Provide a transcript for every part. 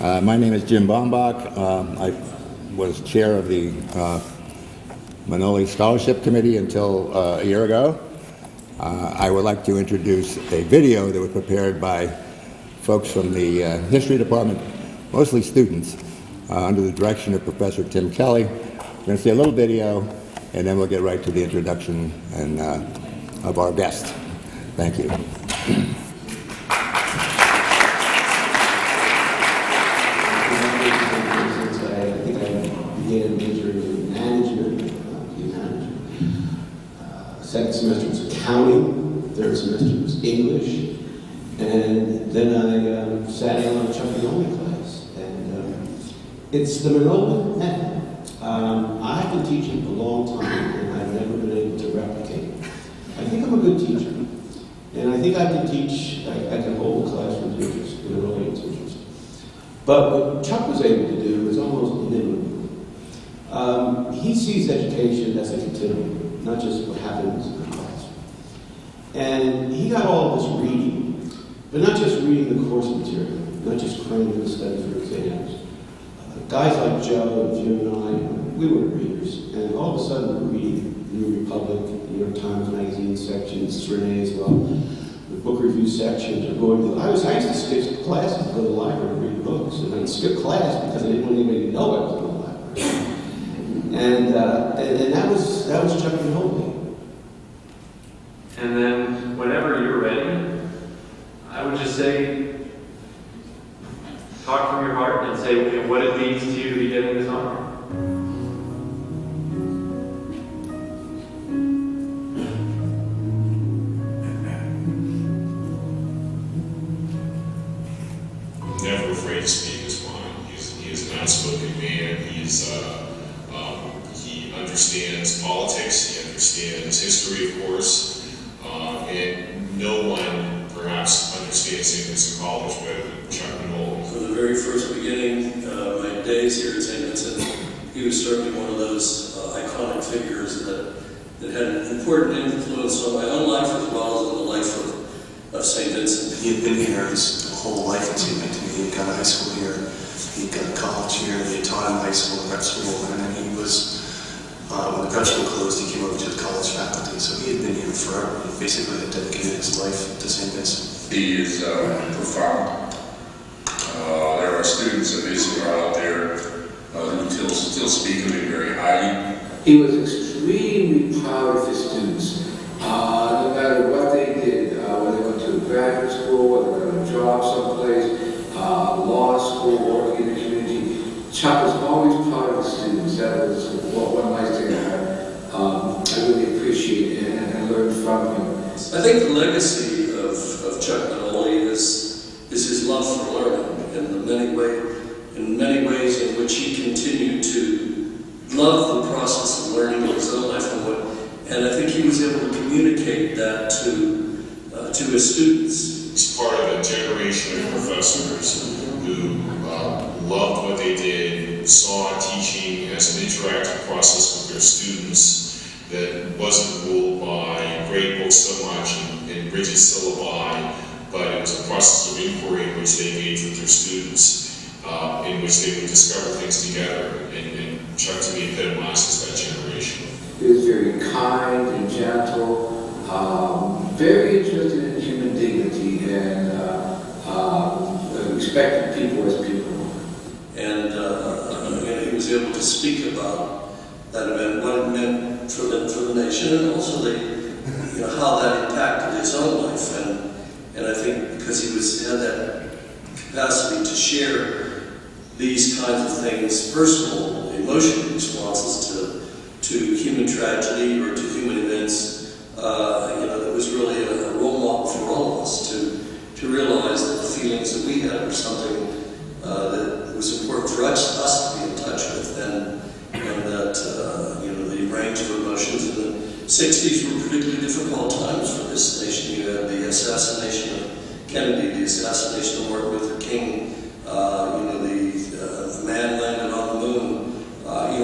My name is Jim Baumbach. I was chair of the Manoli Scholarship Committee until a year ago. I would like to introduce a video that was prepared by folks from the history department, mostly students, under the direction of Professor Tim Kelly. We're going to see a little video, and then we'll get right to the introduction and of our guest. Thank you. Second semester was accounting, third semester was English, and then I sat in on a Chuck Manoli class. And it's the Manoli method. I've been teaching a long time, and I've never been able to replicate. I think I'm a good teacher, and I think I can teach, I can hold a class with interest, Manoli's interest. But what Chuck was able to do is almost inimitable. He sees education as a continuum, not just what happens in the classroom. And he got all of this reading, but not just reading the course material, not just cramming the study for exams. Guys like Joe and Jim and I, we were readers, and all of a sudden we're reading New Republic, New York Times Magazine sections, Renee as well, the book review sections are going to. I used to skip classes to go to the library and read books, and I'd skip class because I didn't want anybody to know I was in the library. And that was Chuck Manoli. And then whenever you're ready, I would just say, talk from your heart and say what it means to you to be getting this honor. Never afraid to speak his mind. He is an outspoken man. He understands politics. He understands history, of course. And no one perhaps understands St. Vincent College better than Chuck Manoli. From the very first beginning, my days here at St. Vincent, he was certainly one of those iconic figures that had an important influence on my own life as well as on the life of St. Vincent. He had been here his whole life, it seemed like to me. He had gone to high school here, he got college here, he had taught in high school and prep school, and then he was, when the prep school closed, he came over to the college faculty, so he had been here forever. He basically had dedicated his life to St. Vincent. He is profound. There are students that basically are out there who still speak of him very highly. He was extremely proud of his students. No matter what they did, whether they went to graduate school, whether they got a job someplace, law school, working in the community, Chuck was always proud of his students. That was one nice thing I really appreciate and learned from him. I think the legacy of Chuck Manoli is his love for learning in many ways in which he continued to love the process of learning in his own life, and I think he was able to communicate that to his students. He's part of a generation of professors who loved what they did, saw teaching as an interactive process with their students that wasn't ruled by grade books so much and rigid syllabi, but it was a process of inquiry in which they engaged with their students, in which they would discover things together, and Chuck to me epitomizes that generation. He was very kind and gentle, very interested in human dignity and respecting people as people. And he was able to speak about that event, what it meant for the nation, and also how that impacted his own life. And I think because he had that capacity to share these kinds of things, personal, emotional responses to human tragedy or to human events, that was really a role model for all of us to realize that the feelings that we had were something that was important for us to be in touch with, and that the range of emotions in the 60s were particularly difficult times for this nation. You had the assassination of Kennedy, the assassination of Martin Luther King, the man landed on the moon.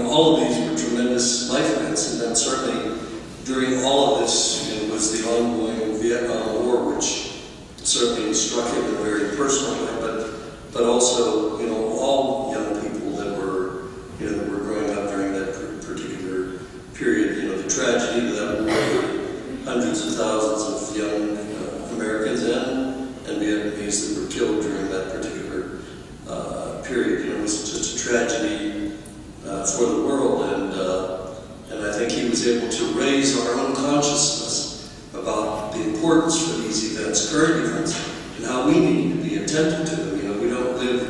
All of these were tremendous life events, and then certainly during all of this was the ongoing Vietnam War, which certainly struck him in a very personal way, but also and how we need to be attentive to them. You know, we don't live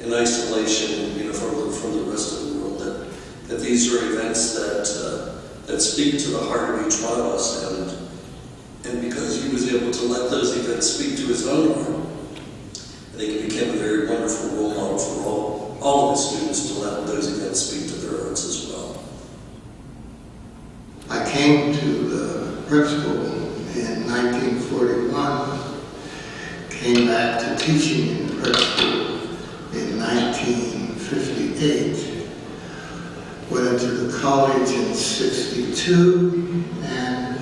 in isolation, you know, from the rest of the world. That these are events that speak to the heart of each one of us, and because he was able to let those events speak to his own heart, I think it became a very wonderful role model for all of his students to let those events speak to their hearts as well. I came to the prep school in 1941, came back to teaching in prep school in 1958, went into the college in 62, and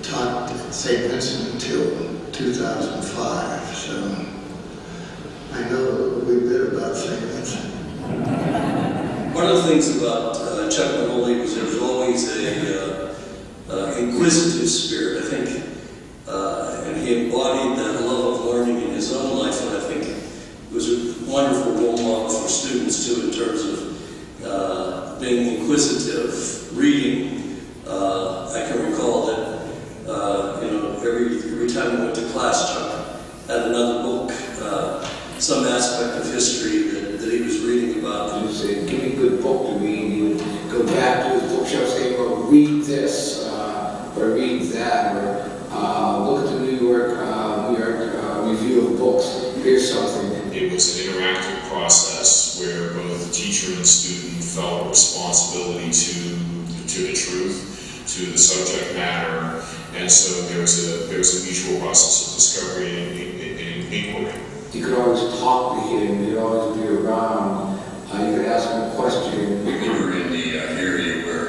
taught at Saint Vincent until 2005, so I know a little bit about Saint Vincent. One of the things about Chuck Manoli was there was always a inquisitive spirit, I think, and he embodied that love of learning in his own life, and I think it was a wonderful role model for students too in terms of being inquisitive, reading. I can recall that you know, every time we went to class, Chuck had another book, some aspect of history that he was reading about. He would say, give me a good book to read. He would go back to his bookshelf saying, well, read this, or read that, or look at the New York Review of Books. Here's something. It was an interactive process where both teacher and student felt responsibility to the truth, to the subject matter, and so there was a mutual process of discovery and inquiry. You could always talk to him, he'd always be around, you could ask him a question. We were in the area where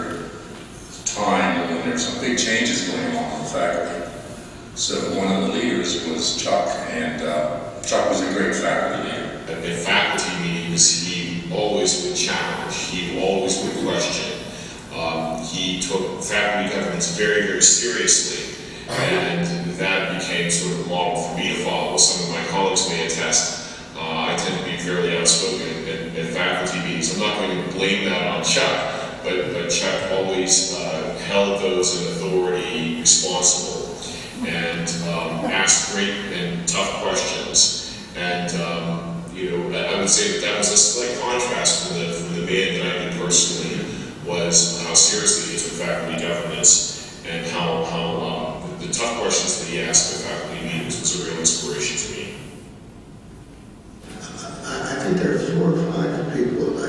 time when there's some big changes going on in faculty. So one of the leaders was Chuck, and Chuck was a great faculty leader. At faculty meetings, he always would challenge, he always would question. He took faculty governance very, very seriously, and that became sort of a model for me to follow. Some of my colleagues may attest. I tend to be fairly outspoken at faculty meetings. I'm not going to blame that on Chuck, but Chuck always held those in authority responsible and asked great and tough questions. And you know, I would say that was a slight contrast from the man that I knew personally, was how seriously he took faculty governance and how the tough questions that he asked at faculty meetings was a real inspiration to me. I think there are 4 or 5 people I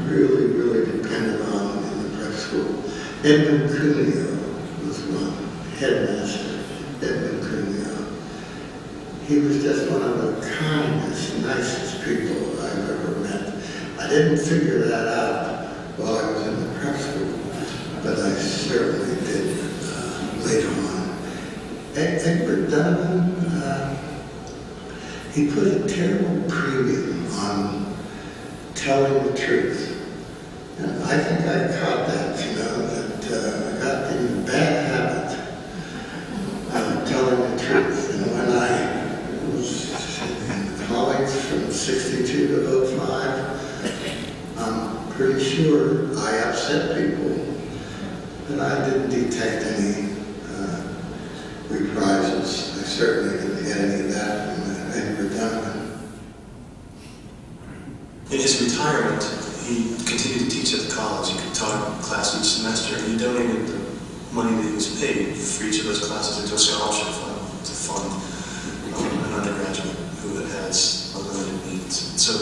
really, really depended on in the prep school. Edmund Cuneo was one, headmaster, Edmund Cuneo. He was just one of the kindest, nicest people I've ever met. I didn't figure that out while I was in the prep school, but I certainly did later on. Egbert Degnan, he put a terrible premium on telling the truth. And I think I caught that, you know, that I got in the bad habit of telling the truth. And when I was in college from 62 to 05, I'm pretty sure I upset people, but I didn't detect any reprisals. I certainly didn't get any of that from Edward Degnan. In his retirement, he continued to teach at the college. He taught a class each semester, and he donated the money that he was paid for each of those classes into a scholarship fund to fund an undergraduate who has unlimited needs. And so,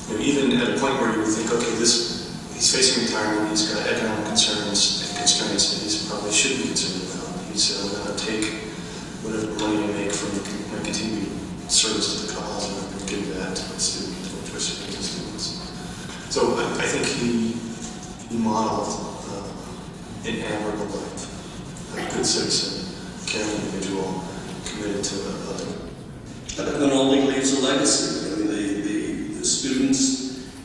you know, even at a point where you would think, okay, he's facing retirement, he's got economic concerns and constraints that he probably should be concerned about. He said, I'm going to take whatever money I make from my continued service to the cause, and I'm going to give that to my students, to recipients and students. So I think he modeled an admirable life, a good citizen, caring individual, committed to other. Manoli leaves a legacy. I mean, the students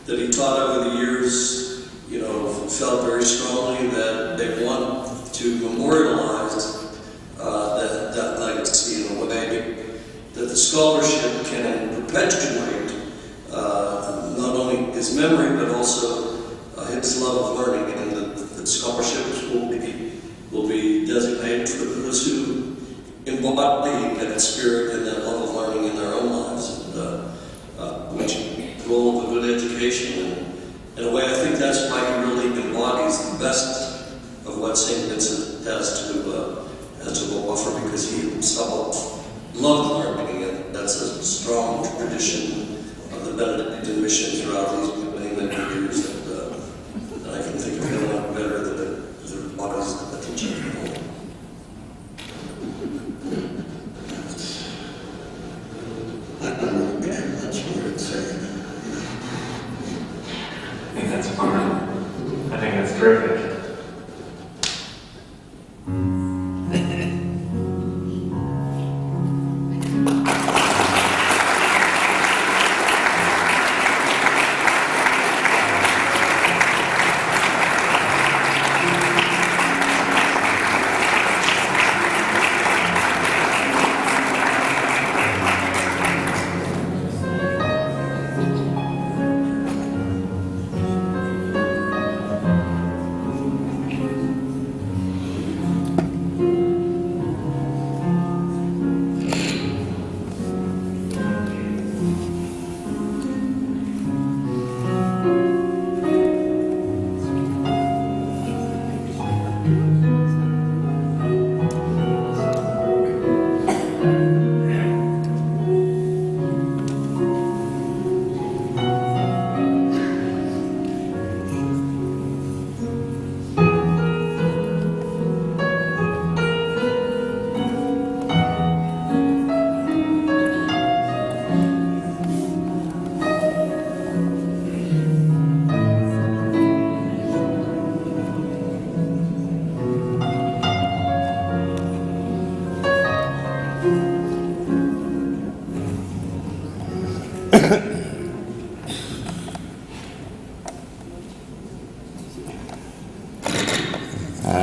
that he taught over the years, you know, felt very strongly that they want to memorialize that legacy in a way that the scholarship can perpetuate not only his memory but also his love of learning, and the scholarships will be designated for those who embody embody that spirit and that love of learning in their own lives, which the role of a good education. And in a way, I think that's why he really embodies the best of what Saint Vincent has to offer, because he himself loved learning, and that's a strong tradition of the Benedictine mission throughout these many years. And I can think of no one better that embodies the teaching role. That's what it's saying. I think that's fun. I think that's terrific.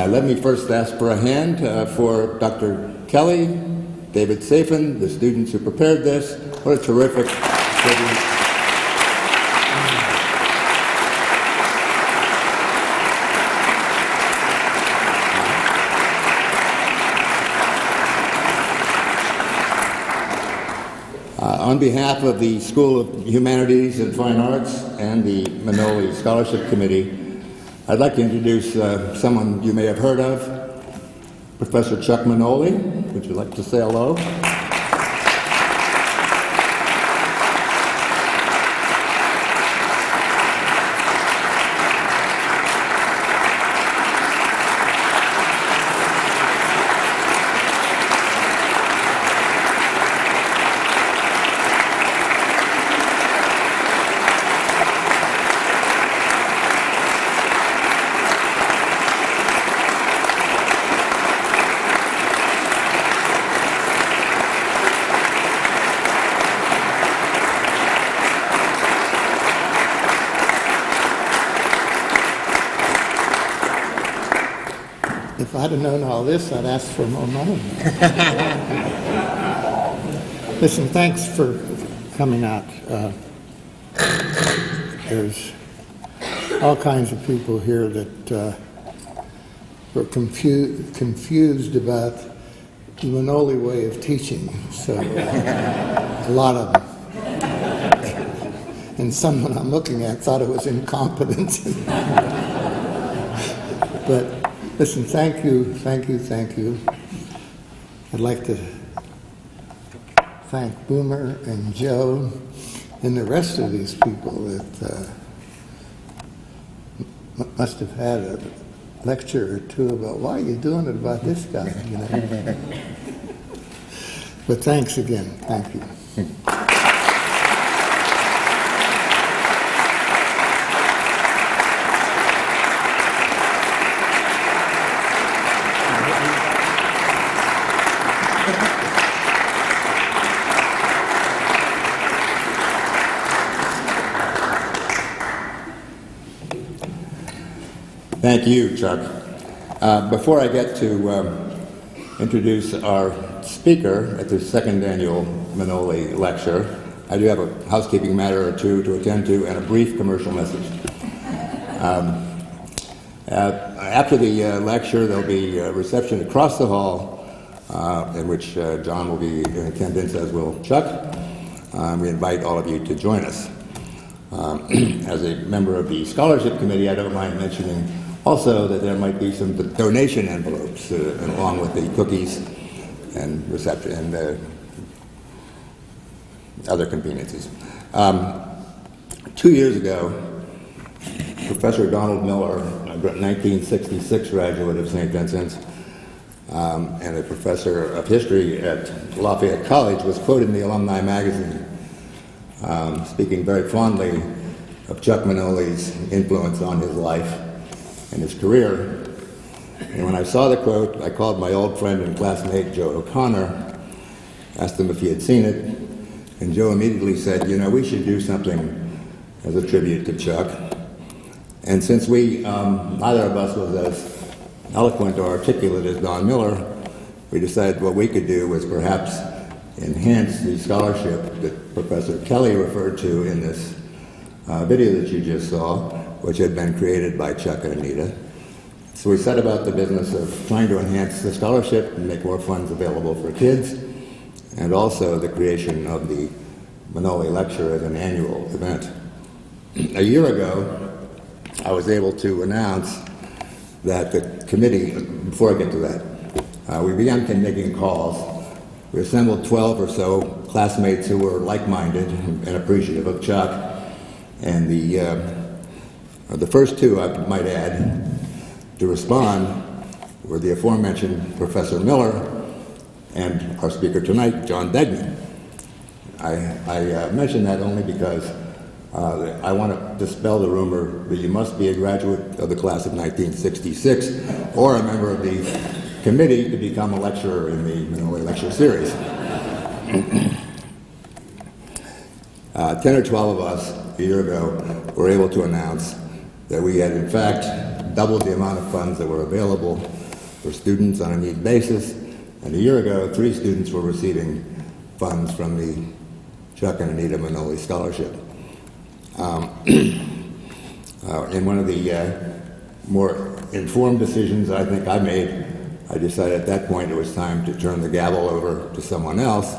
Let me first ask for a hand for Dr. Kelly, David Safin, the students who prepared this. What a terrific tribute. On behalf of the School of Humanities and Fine Arts and the Manoli Scholarship Committee, I'd like to introduce someone you may have heard of, Professor Chuck Manoli. Would you like to say hello? If I'd have known all this, I'd ask for more money. Listen, thanks for coming out. There's all kinds of people here that were confused about the Manoli way of teaching. So, a lot of them. And someone I'm looking at thought it was incompetent. But listen, thank you. I'd like to thank Boomer and Joe and the rest of these people that must have had a lecture or two about why are you doing it about this guy, you know. But thanks again. Thank you. Thank you, Chuck. Before I get to introduce our speaker at the second annual Manoli lecture, I do have a housekeeping matter or two to attend to and a brief commercial message. After the lecture, there'll be a reception across the hall in which John will be in attendance, as will Chuck. We invite all of you to join us. As a member of the Scholarship Committee, I don't mind mentioning also that there might be some donation envelopes along with the cookies and reception and other conveniences. 2 years ago, Professor Donald Miller, a 1966 graduate of Saint Vincent, and a professor of history at Lafayette College, was quoted in the Alumni Magazine, speaking very fondly of Chuck Manoli's influence on his life and his career. And when I saw the quote, I called my old friend and classmate Joe O'Connor, asked him if he had seen it, and Joe immediately said, you know, we should do something as a tribute to Chuck. And since neither of us was as eloquent or articulate as Don Miller, we decided what we could do was perhaps enhance the scholarship that Professor Kelly referred to in this video that you just saw, which had been created by Chuck and Anita. So we set about the business of trying to enhance the scholarship and make more funds available for kids, and also the creation of the Manoli Lecture as an annual event. A year ago, I was able to announce that the committee, before I get to that, we began making calls. We assembled 12 or so classmates who were like-minded and appreciative of Chuck, and the first two, I might add, to respond were the aforementioned Professor Miller and our speaker tonight, John Degnan. I mention that only because I want to dispel the rumor that you must be a graduate of the class of 1966 or a member of the committee to become a lecturer in the Manoli Lecture Series. 10 or 12 of us a year ago were able to announce that we had in fact doubled the amount of funds that were available for students on a need basis, and a year ago 3 students were receiving funds from the Chuck and Anita Manoli Scholarship. In one of the more informed decisions I think I made, I decided at that point it was time to turn the gavel over to someone else,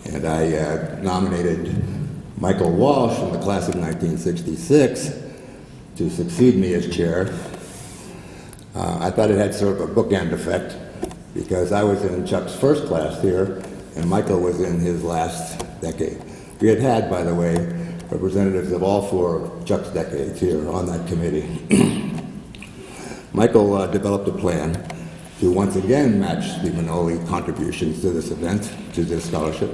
and I nominated Michael Walsh from the class of 1966 to succeed me as chair. I thought it had sort of a bookend effect because I was in Chuck's first class here and Michael was in his last decade. We had, by the way, representatives of all 4 of Chuck's decades here on that committee. Michael developed a plan to once again match the Manoli contributions to this event, to this scholarship.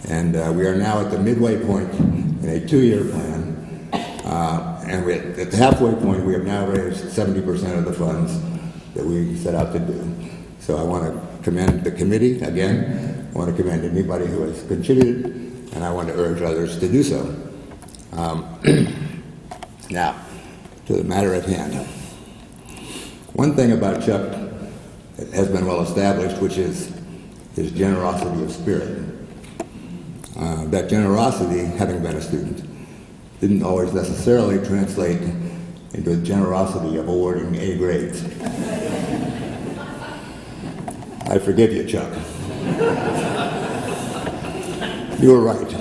And we are now at the midway point in a 2-year plan. And at the halfway point, we have now raised 70% of the funds that we set out to do. So I want to commend the committee again. I want to commend anybody who has contributed, and I want to urge others to do so. Now, to the matter at hand. One thing about Chuck has been well established, which is his generosity of spirit. That generosity, having been a student, didn't always necessarily translate into the generosity of awarding A grades. I forgive you, Chuck. You were right.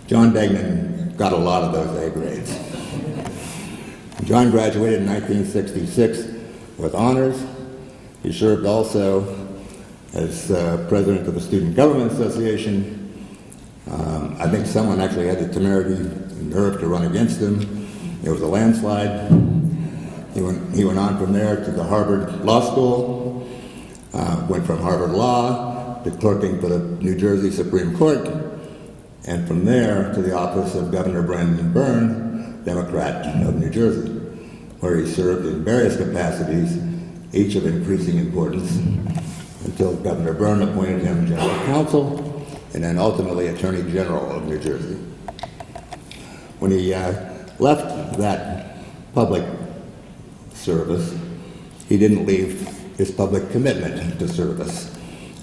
John Degnan got a lot of those A grades. John graduated in 1966 with honors. He served also as president of the Student Government Association. I think someone actually had the temerity and nerve to run against him. There was a landslide. He went on from there to the Harvard Law School, went from Harvard Law to clerking for the New Jersey Supreme Court, and from there to the office of Governor Brandon Byrne, Democrat of New Jersey, where he served in various capacities, each of increasing importance, until Governor Byrne appointed him general counsel, and then ultimately Attorney General of New Jersey. When he left that public service, he didn't leave his public commitment to service,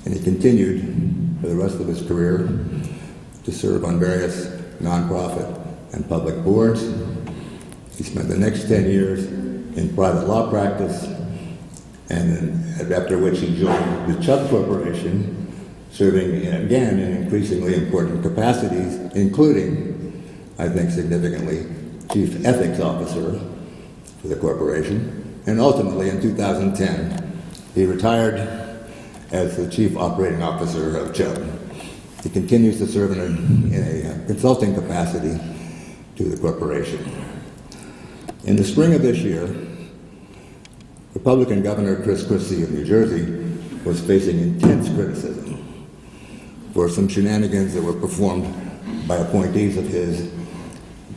and he continued for the rest of his career to serve on various nonprofit and public boards. He spent the next 10 years in private law practice, and after which he joined the Chubb Corporation, serving again in increasingly important capacities, including, I think significantly, Chief Ethics Officer for the corporation. And ultimately, in 2010, he retired as the Chief Operating Officer of Chubb. He continues to serve in a consulting capacity to the corporation. In the spring of this year, Republican Governor Chris Christie of New Jersey was facing intense criticism for some shenanigans that were performed by appointees of his,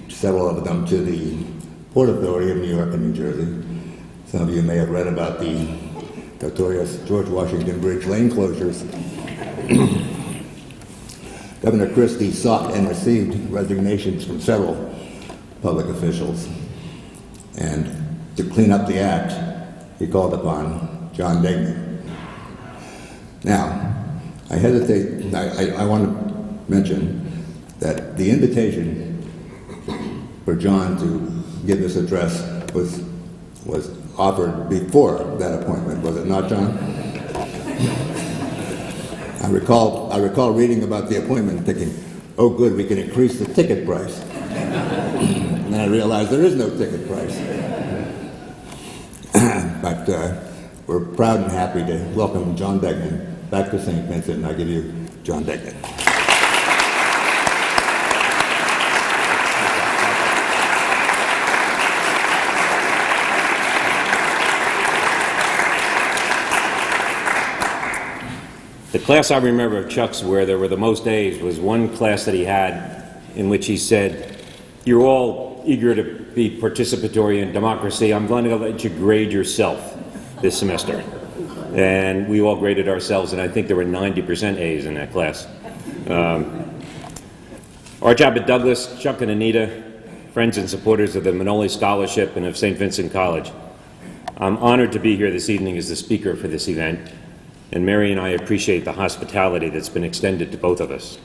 several of them to the Port Authority of New York and New Jersey. Some of you may have read about the notorious George Washington Bridge lane closures. Governor Christie sought and received resignations from several public officials. And to clean up the act, he called upon John Degnan. Now, I hesitate, I want to mention that the invitation for John to give this address was offered before that appointment, was it not, John? I recall reading about the appointment and thinking, oh good, we can increase the ticket price. And then I realized there is no ticket price. But we're proud and happy to welcome John Degnan back to St. Vincent, and I give you John Degnan. The class I remember of Chuck's where there were the most A's was one class that he had in which he said, "You're all eager to be participatory in democracy. I'm going to let you grade yourself this semester." And we all graded ourselves, and I think there were 90% A's in that class. Archbishop Douglas, Chuck and Anita, friends and supporters of the Manoli Scholarship and of St. Vincent College, I'm honored to be here this evening as the speaker for this event. And Mary and I appreciate the hospitality that's been extended to both of us.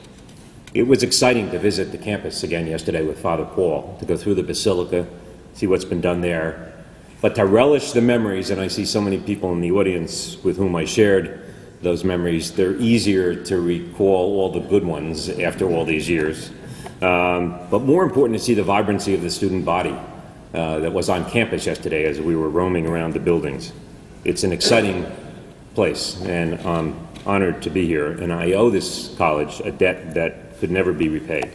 It was exciting to visit the campus again yesterday with Father Paul, to go through the Basilica, see what's been done there, but to relish the memories, and I see so many people in the audience with whom I shared those memories. They're easier to recall all the good ones after all these years. But more important to see the vibrancy of the student body that was on campus yesterday as we were roaming around the buildings. It's an exciting place, and I'm honored to be here, and I owe this college a debt that could never be repaid.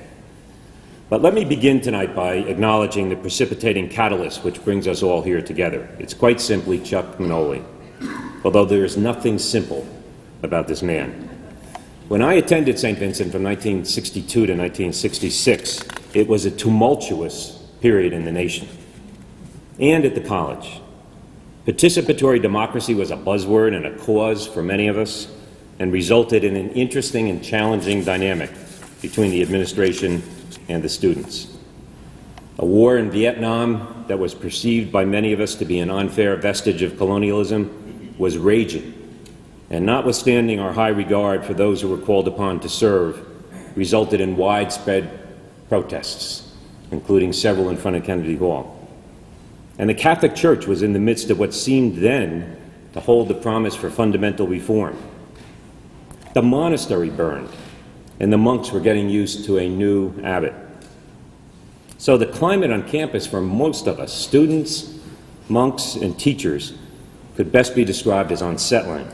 But let me begin tonight by acknowledging the precipitating catalyst which brings us all here together. It's quite simply Chuck Manoli, although there is nothing simple about this man. When I attended St. Vincent from 1962 to 1966, it was a tumultuous period in the nation and at the college. Participatory democracy was a buzzword and a cause for many of us, and resulted in an interesting and challenging dynamic between the administration and the students. A war in Vietnam that was perceived by many of us to be an unfair vestige of colonialism was raging, and notwithstanding our high regard for those who were called upon to serve, resulted in widespread protests, including several in front of Kennedy Hall. And the Catholic Church was in the midst of what seemed then to hold the promise for fundamental reform. The monastery burned, and the monks were getting used to a new abbot. So the climate on campus for most of us, students, monks, and teachers, could best be described as unsettling.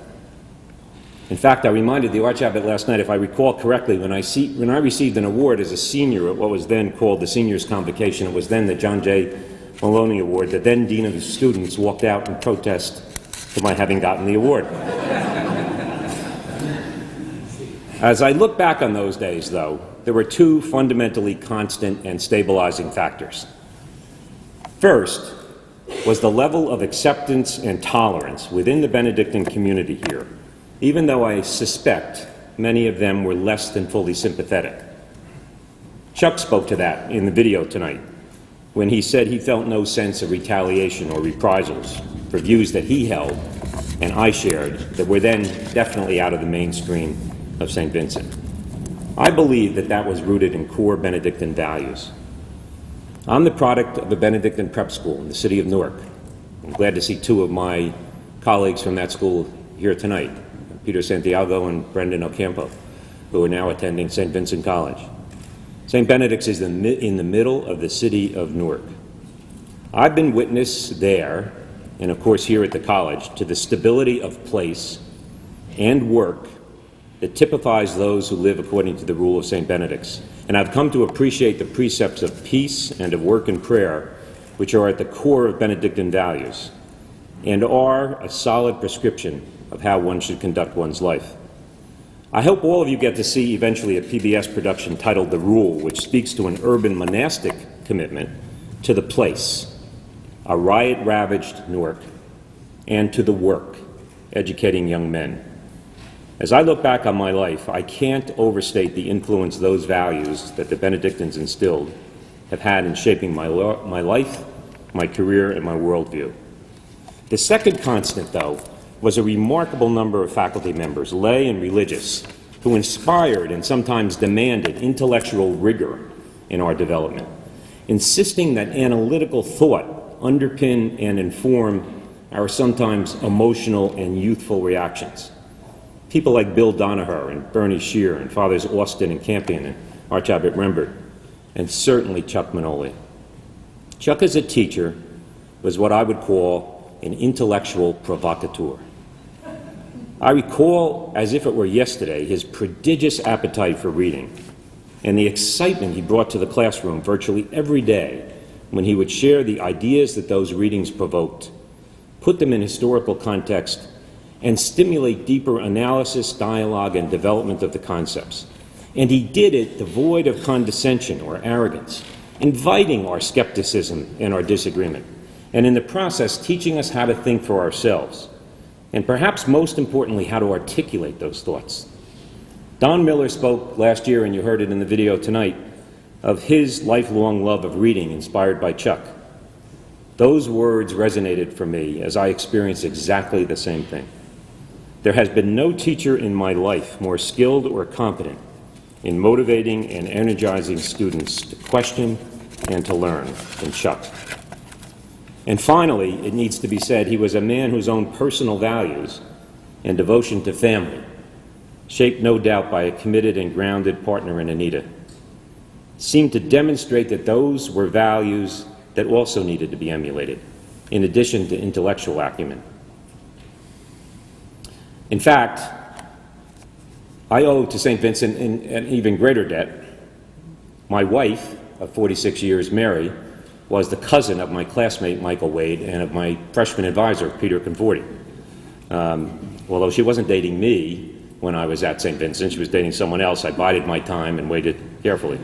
In fact, I reminded the Archbishop last night, if I recall correctly, when I received an award as a senior at what was then called the Seniors Convocation, it was then the John J. Maloney Award, the then Dean of the Students walked out in protest to my having gotten the award. As I look back on those days, though, there were two fundamentally constant and stabilizing factors. First was the level of acceptance and tolerance within the Benedictine community here, even though I suspect many of them were less than fully sympathetic. Chuck spoke to that in the video tonight, when he said he felt no sense of retaliation or reprisals for views that he held and I shared that were then definitely out of the mainstream of St. Vincent. I believe that that was rooted in core Benedictine values. I'm the product of a Benedictine prep school in the city of Newark, I'm glad to see two of my colleagues from that school here tonight, Peter Santiago and Brendan Ocampo, who are now attending Saint Vincent College. St. Benedict's is in the middle of the city of Newark. I've been witness there, and of course here at the college, to the stability of place and work that typifies those who live according to the rule of St. Benedict's. And I've come to appreciate the precepts of peace and of work and prayer, which are at the core of Benedictine values, and are a solid prescription of how one should conduct one's life. I hope all of you get to see eventually a PBS production titled The Rule, which speaks to an urban monastic commitment to the place, a riot-ravaged Newark, and to the work, educating young men. As I look back on my life, I can't overstate the influence those values that the Benedictines instilled have had in shaping my life, my career, and my worldview. The second constant, though, was a remarkable number of faculty members, lay and religious, who inspired and sometimes demanded intellectual rigor in our development, insisting that analytical thought underpin and inform our sometimes emotional and youthful reactions. People like Bill Donaher and Bernie Shear and Fathers Austin and Campion and Archbishop Rembert, and certainly Chuck Manoli. Chuck, as a teacher, was what I would call an intellectual provocateur. I recall, as if it were yesterday, his prodigious appetite for reading and the excitement he brought to the classroom virtually every day when he would share the ideas that those readings provoked, put them in historical context, and stimulate deeper analysis, dialogue, and development of the concepts. And he did it devoid of condescension or arrogance, inviting our skepticism and our disagreement, and in the process teaching us how to think for ourselves, and perhaps most importantly, how to articulate those thoughts. Don Miller spoke last year, and you heard it in the video tonight, of his lifelong love of reading inspired by Chuck. Those words resonated for me as I experienced exactly the same thing. There has been no teacher in my life more skilled or competent in motivating and energizing students to question and to learn than Chuck. And finally, it needs to be said, he was a man whose own personal values and devotion to family, shaped no doubt by a committed and grounded partner in Anita, seemed to demonstrate that those were values that also needed to be emulated, in addition to intellectual acumen. In fact, I owe to St. Vincent an even greater debt. My wife of 46 years, Mary, was the cousin of my classmate, Michael Wade, and of my freshman advisor, Peter Conforti. Although she wasn't dating me when I was at St. Vincent, she was dating someone else. I bided my time and waited carefully.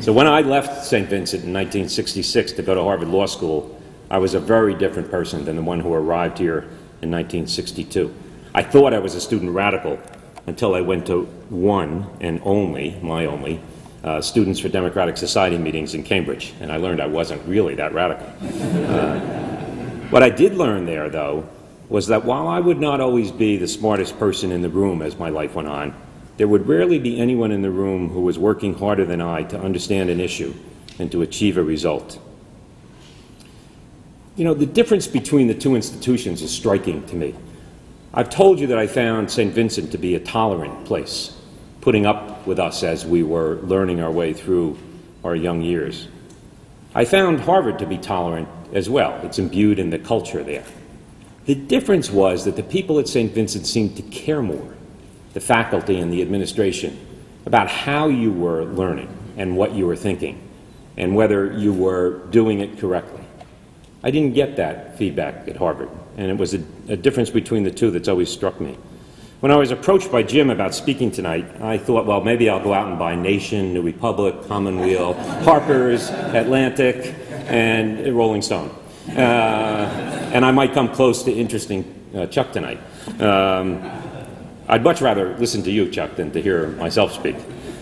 So when I left St. Vincent in 1966 to go to Harvard Law School, I was a very different person than the one who arrived here in 1962. I thought I was a student radical until I went to one and only, my only, Students for Democratic Society meetings in Cambridge, and I learned I wasn't really that radical. What I did learn there, though, was that while I would not always be the smartest person in the room as my life went on, there would rarely be anyone in the room who was working harder than I to understand an issue and to achieve a result. You know, the difference between the two institutions is striking to me. I've told you that I found St. Vincent to be a tolerant place, putting up with us as we were learning our way through our young years. I found Harvard to be tolerant as well. It's imbued in the culture there. The difference was that the people at St. Vincent seemed to care more, the faculty and the administration, about how you were learning and what you were thinking, and whether you were doing it correctly. I didn't get that feedback at Harvard, and it was a difference between the two that's always struck me. When I was approached by Jim about speaking tonight, I thought, well, maybe I'll go out and buy Nation, New Republic, Commonweal, Harper's, Atlantic, and Rolling Stone. And I might come close to interesting Chuck tonight. I'd much rather listen to you, Chuck, than to hear myself speak.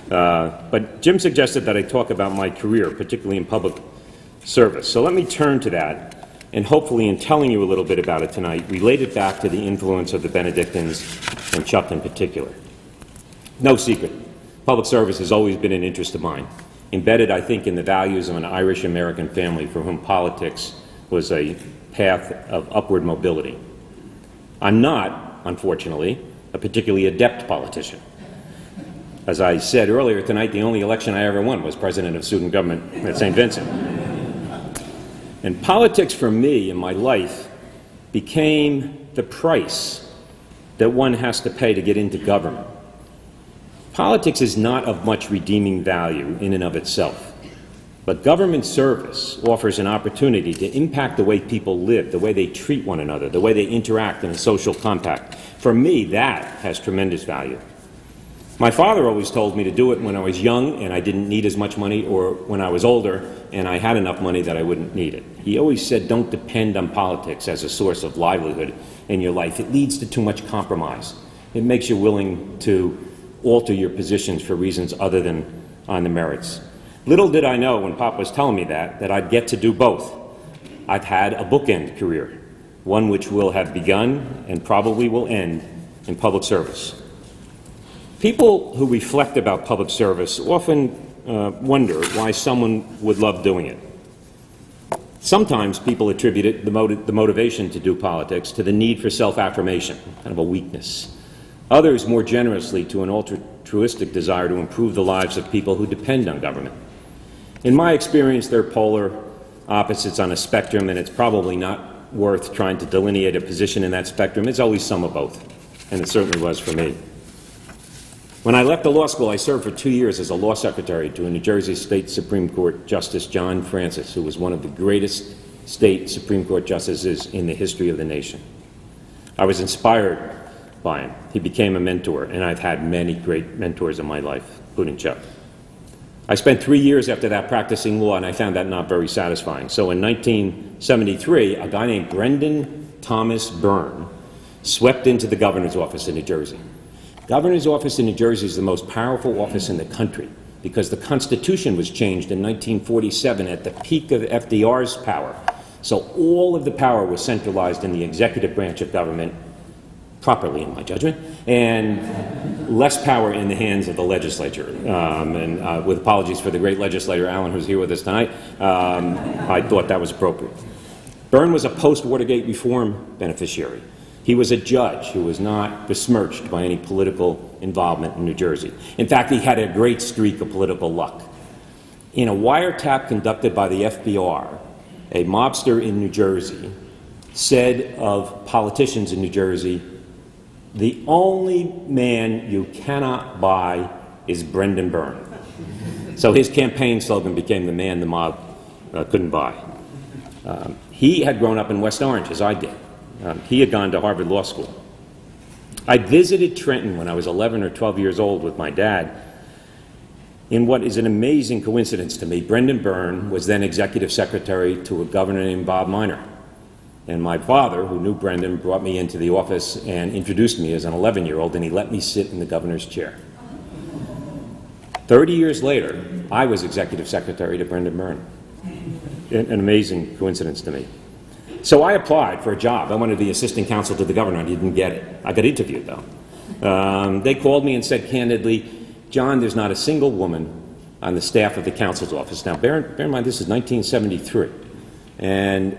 But Jim suggested that I talk about my career, particularly in public service. So let me turn to that, and hopefully in telling you a little bit about it tonight, relate it back to the influence of the Benedictines and Chuck in particular. No secret, public service has always been an interest of mine, embedded, I think, in the values of an Irish-American family for whom politics was a path of upward mobility. I'm not, unfortunately, a particularly adept politician. As I said earlier tonight, the only election I ever won was president of student government at Saint Vincent. And politics for me in my life became the price that one has to pay to get into government. Politics is not of much redeeming value in and of itself, but government service offers an opportunity to impact the way people live, the way they treat one another, the way they interact in a social compact. For me, that has tremendous value. My father always told me to do it when I was young and I didn't need as much money, or when I was older and I had enough money that I wouldn't need it. He always said, don't depend on politics as a source of livelihood in your life. It leads to too much compromise. It makes you willing to alter your positions for reasons other than on the merits. Little did I know when Pop was telling me that I'd get to do both. I've had a bookend career, one which will have begun and probably will end in public service. People who reflect about public service often wonder why someone would love doing it. Sometimes people attribute it, the motivation to do politics, to the need for self-affirmation, kind of a weakness. Others, more generously, to an altruistic desire to improve the lives of people who depend on government. In my experience, they're polar opposites on a spectrum, and it's probably not worth trying to delineate a position in that spectrum. It's always some of both, and it certainly was for me. When I left the law school, I served for 2 years as a law secretary to a New Jersey State Supreme Court Justice John Francis, who was one of the greatest state Supreme Court justices in the history of the nation. I was inspired by him. He became a mentor, and I've had many great mentors in my life, including Chuck. I spent 3 years after that practicing law, and I found that not very satisfying. So in 1973, a guy named Brendan Thomas Byrne swept into the governor's office in New Jersey. Governor's office in New Jersey is the most powerful office in the country because the Constitution was changed in 1947 at the peak of FDR's power. So all of the power was centralized in the executive branch of government, properly in my judgment, and less power in the hands of the legislature. And with apologies for the great legislator Allen, who's here with us tonight, I thought that was appropriate. Byrne was a post-Watergate reform beneficiary. He was a judge who was not besmirched by any political involvement in New Jersey. In fact, he had a great streak of political luck. In a wiretap conducted by the FBR, a mobster in New Jersey said of politicians in New Jersey, "The only man you cannot buy is Brendan Byrne." So his campaign slogan became "the man the mob couldn't buy." He had grown up in West Orange, as I did. He had gone to Harvard Law School. I visited Trenton when I was 11 or 12 years old with my dad. In what is an amazing coincidence to me, Brendan Byrne was then executive secretary to a governor named Bob Miner. And my father, who knew Brendan, brought me into the office and introduced me as an 11-year-old, and he let me sit in the governor's chair. 30 years later, I was executive secretary to Brendan Byrne. An amazing coincidence to me. So I applied for a job. I wanted to be assistant counsel to the governor. I didn't get it. I got interviewed, though. They called me and said candidly, "John, there's not a single woman on the staff of the counsel's office." Now, bear in mind, this is 1973. And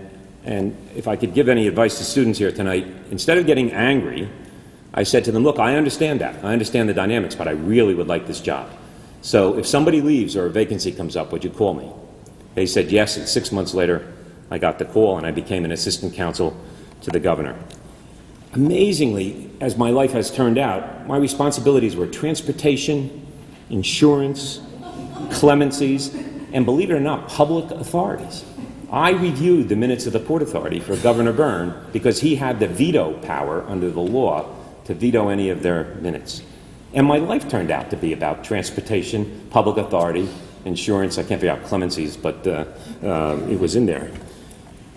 if I could give any advice to students here tonight, instead of getting angry, I said to them, "Look, I understand that. I understand the dynamics, but I really would like this job. So if somebody leaves or a vacancy comes up, would you call me?" They said yes, and 6 months later, I got the call, and I became an assistant counsel to the governor. Amazingly, as my life has turned out, my responsibilities were transportation, insurance, clemencies, and believe it or not, public authorities. I reviewed the minutes of the Port Authority for Governor Byrne because he had the veto power under the law to veto any of their minutes. And my life turned out to be about transportation, public authority, insurance. I can't figure out clemencies, but it was in there.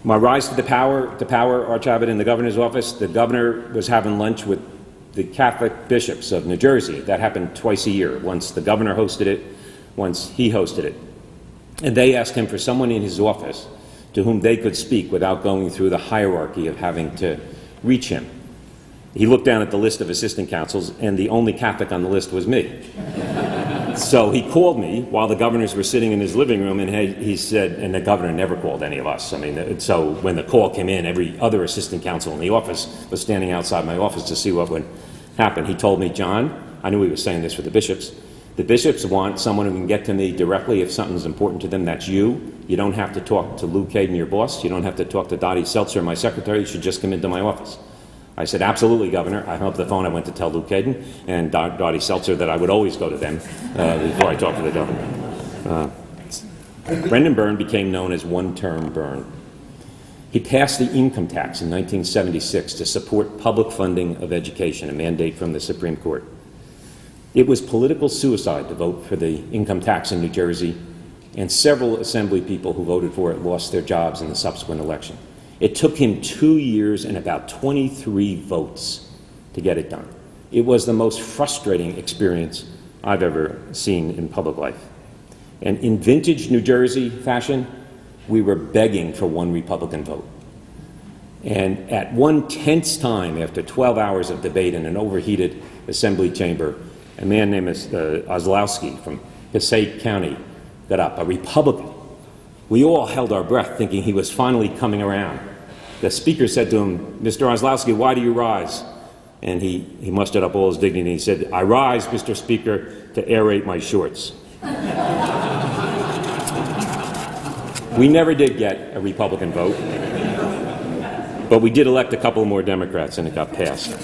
My rise to power Archabbot in the governor's office, the governor was having lunch with the Catholic bishops of New Jersey. That happened twice a year. Once the governor hosted it, once he hosted it. And they asked him for someone in his office to whom they could speak without going through the hierarchy of having to reach him. He looked down at the list of assistant counsels, and the only Catholic on the list was me. So he called me while the governors were sitting in his living room, and he said, and the governor never called any of us. I mean, so when the call came in, every other assistant counsel in the office was standing outside my office to see what would happen. He told me, John, I knew he was saying this for the bishops. The bishops want someone who can get to me directly if something's important to them. That's you. You don't have to talk to Lou Caden, your boss. You don't have to talk to Dottie Seltzer, my secretary. You should just come into my office. I said, absolutely, Governor. I hung up the phone. I went to tell Lou Caden and Dottie Seltzer that I would always go to them before I talked to the governor. Brendan Byrne became known as one-term Byrne. He passed the income tax in 1976 to support public funding of education, a mandate from the Supreme Court. It was political suicide to vote for the income tax in New Jersey, and several assembly people who voted for it lost their jobs in the subsequent election. It took him 2 years and about 23 votes to get it done. It was the most frustrating experience I've ever seen in public life. And in vintage New Jersey fashion, we were begging for one Republican vote. And at one tense time, after 12 hours of debate in an overheated assembly chamber, a man named Oslowski from Passaic County got up, a Republican. We all held our breath thinking he was finally coming around. The speaker said to him, Mr. Oslowski, why do you rise? And he mustered up all his dignity and he said, I rise, Mr. Speaker, to aerate my shorts. We never did get a Republican vote, but we did elect a couple more Democrats and it got passed.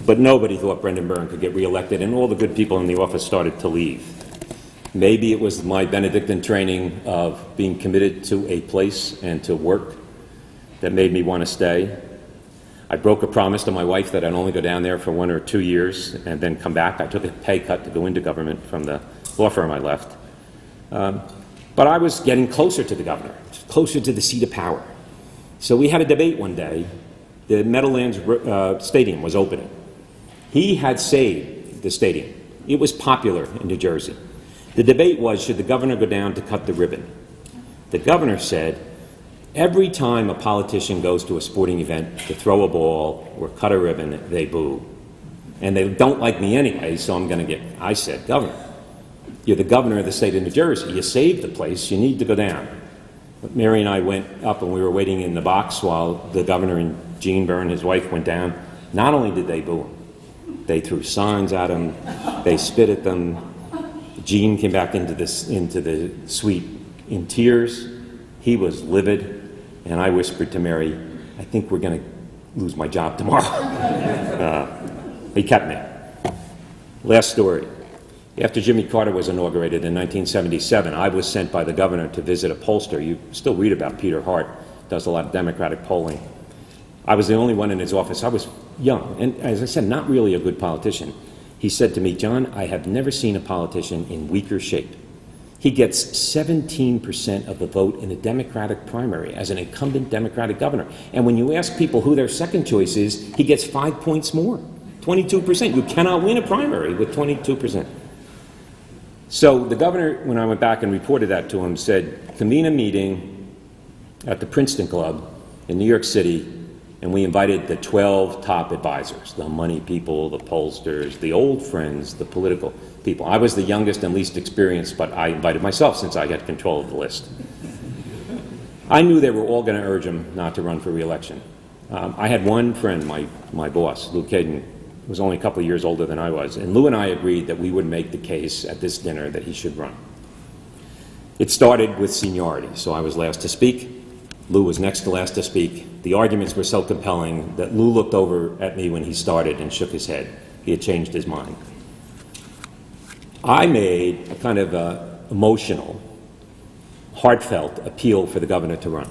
But nobody thought Brendan Byrne could get reelected, and all the good people in the office started to leave. Maybe it was my Benedictine training of being committed to a place and to work that made me want to stay. I broke a promise to my wife that I'd only go down there for 1 or 2 years and then come back. I took a pay cut to go into government from the law firm I left. But I was getting closer to the governor, closer to the seat of power. So we had a debate one day. The Meadowlands Stadium was opening. He had saved the stadium. It was popular in New Jersey. The debate was, should the governor go down to cut the ribbon? The governor said, every time a politician goes to a sporting event to throw a ball or cut a ribbon, they boo. And they don't like me anyway, so I'm going to get... I said, Governor, you're the governor of the state of New Jersey. You saved the place. You need to go down. But Mary and I went up, and we were waiting in the box while the governor and Gene Byrne, his wife, went down. Not only did they boo him, they threw signs at him. They spit at them. Gene came back into the suite in tears. He was livid, and I whispered to Mary, I think we're going to lose my job tomorrow. He kept me. Last story. After Jimmy Carter was inaugurated in 1977, I was sent by the governor to visit a pollster. You still read about Peter Hart, does a lot of Democratic polling. I was the only one in his office. I was young, and as I said, not really a good politician. He said to me, John, I have never seen a politician in weaker shape. He gets 17% of the vote in a Democratic primary as an incumbent Democratic governor. And when you ask people who their second choice is, he gets 5 points more, 22%. You cannot win a primary with 22%. So the governor, when I went back and reported that to him, said, convene a meeting at the Princeton Club in New York City, and we invited the 12 top advisors, the money people, the pollsters, the old friends, the political people. I was the youngest and least experienced, but I invited myself since I had control of the list. I knew they were all going to urge him not to run for re-election. I had one friend, my boss, Lou Caden, who was only a couple of years older than I was, and Lou and I agreed that we would make the case at this dinner that he should run. It started with seniority, so I was last to speak. Lou was next to last to speak. The arguments were so compelling that Lou looked over at me when he started and shook his head. He had changed his mind. I made a kind of emotional, heartfelt appeal for the governor to run.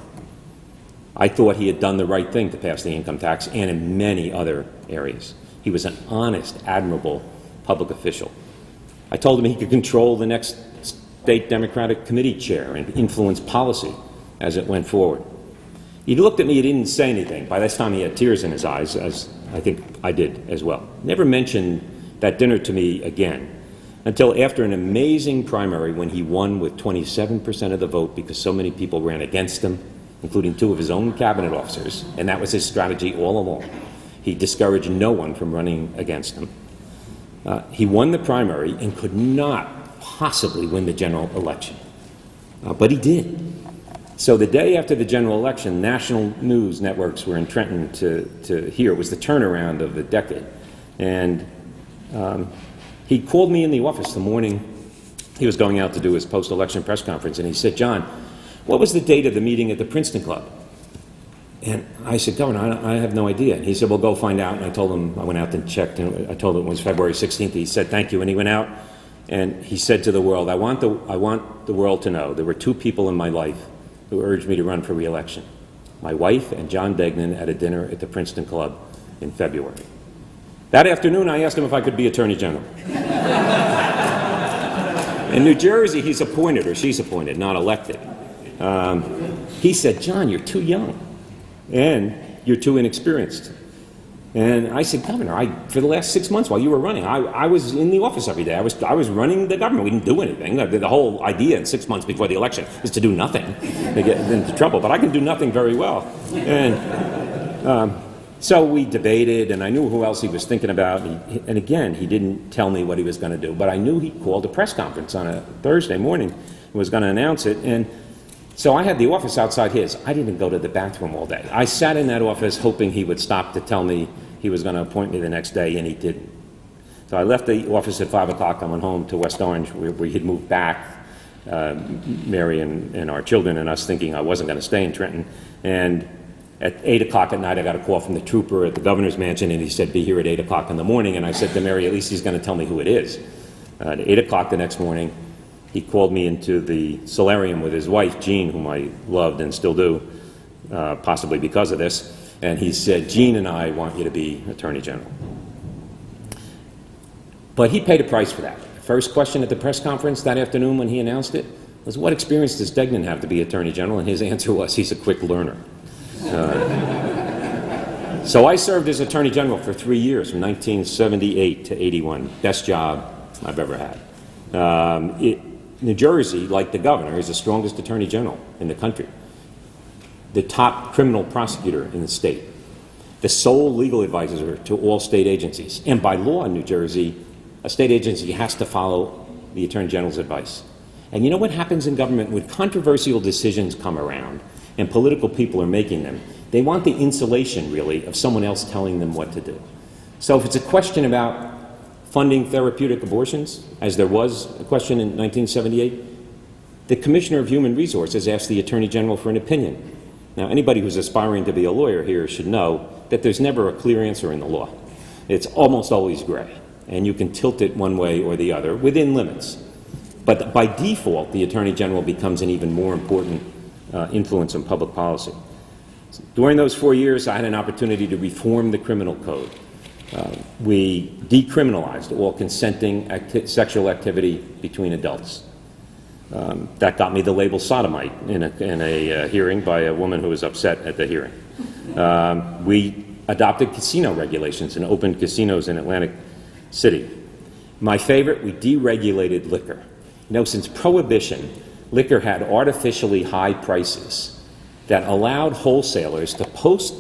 I thought he had done the right thing to pass the income tax and in many other areas. He was an honest, admirable public official. I told him he could control the next state Democratic committee chair and influence policy as it went forward. He looked at me, he didn't say anything. By this time he had tears in his eyes, as I think I did as well. Never mentioned that dinner to me again until after an amazing primary when he won with 27% of the vote because so many people ran against him, including 2 of his own cabinet officers, and that was his strategy all along. He discouraged no one from running against him. He won the primary and could not possibly win the general election. But he did. So the day after the general election, national news networks were in Trenton to hear. It was the turnaround of the decade. And he called me in the office the morning he was going out to do his post-election press conference, and he said, "John, what was the date of the meeting at the Princeton Club?" And I said, "Governor, I have no idea." And he said, "Well, go find out." And I told him, I went out and checked, and I told him it was February 16th. He said, "Thank you." And he went out, and he said to the world, I want the world to know there were two people in my life who urged me to run for re-election. My wife and John Degnan at a dinner at the Princeton Club in February. That afternoon, I asked him if I could be Attorney General. In New Jersey, he's appointed, or she's appointed, not elected. He said, "John, you're too young, and you're too inexperienced." And I said, "Governor, for the last 6 months while you were running, I was in the office every day. I was running the government. We didn't do anything. The whole idea in 6 months before the election is to do nothing, to get into trouble. But I can do nothing very well." And so we debated, and I knew who else he was thinking about. And again, he didn't tell me what he was going to do, but I knew he called a press conference on a Thursday morning and was going to announce it. And so I had the office outside his. I didn't go to the bathroom all day. I sat in that office hoping he would stop to tell me he was going to appoint me the next day, and he didn't. So I left the office at 5 o'clock. I went home to West Orange, where he'd moved back, Mary and our children and us, thinking I wasn't going to stay in Trenton. And at 8 o'clock at night, I got a call from the trooper at the governor's mansion, and he said, "Be here at 8 o'clock in the morning." And I said to Mary, "At least he's going to tell me who it is." At 8 o'clock the next morning, he called me into the solarium with his wife, Jean, whom I loved and still do, possibly because of this. And he said, "Jean and I want you to be Attorney General." But he paid a price for that. The first question at the press conference that afternoon when he announced it was, "What experience does Degnan have to be Attorney General?" And his answer was, "He's a quick learner." So I served as Attorney General for 3 years, from 1978 to 81. Best job I've ever had. New Jersey, like the governor, is the strongest Attorney General in the country. The top criminal prosecutor in the state. The sole legal advisor to all state agencies. And by law in New Jersey, a state agency has to follow the Attorney General's advice. And you know what happens in government when controversial decisions come around and political people are making them? They want the insulation, really, of someone else telling them what to do. So if it's a question about funding therapeutic abortions, as there was a question in 1978, the Commissioner of Human Resources asked the Attorney General for an opinion. Now, anybody who's aspiring to be a lawyer here should know that there's never a clear answer in the law. It's almost always gray, and you can tilt it one way or the other within limits. But by default, the Attorney General becomes an even more important influence on public policy. During those 4 years, I had an opportunity to reform the criminal code. We decriminalized all consenting sexual activity between adults. That got me the label sodomite in a hearing by a woman who was upset at the hearing. We adopted casino regulations and opened casinos in Atlantic City. My favorite, we deregulated liquor. You know, since Prohibition, liquor had artificially high prices that allowed wholesalers to post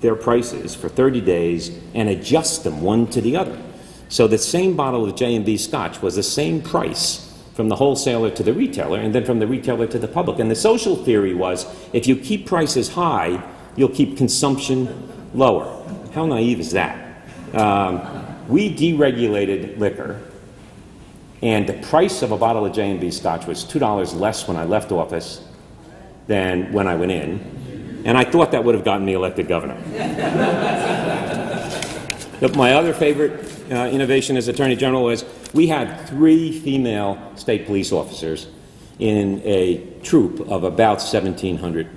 their prices for 30 days and adjust them one to the other. So the same bottle of J&B Scotch was the same price from the wholesaler to the retailer, and then from the retailer to the public. And the social theory was, if you keep prices high, you'll keep consumption lower. How naive is that? We deregulated liquor, and the price of a bottle of J&B Scotch was $2 less when I left office than when I went in, and I thought that would have gotten me elected governor. But my other favorite innovation as Attorney General was we had 3 female state police officers in a troop of about 1,700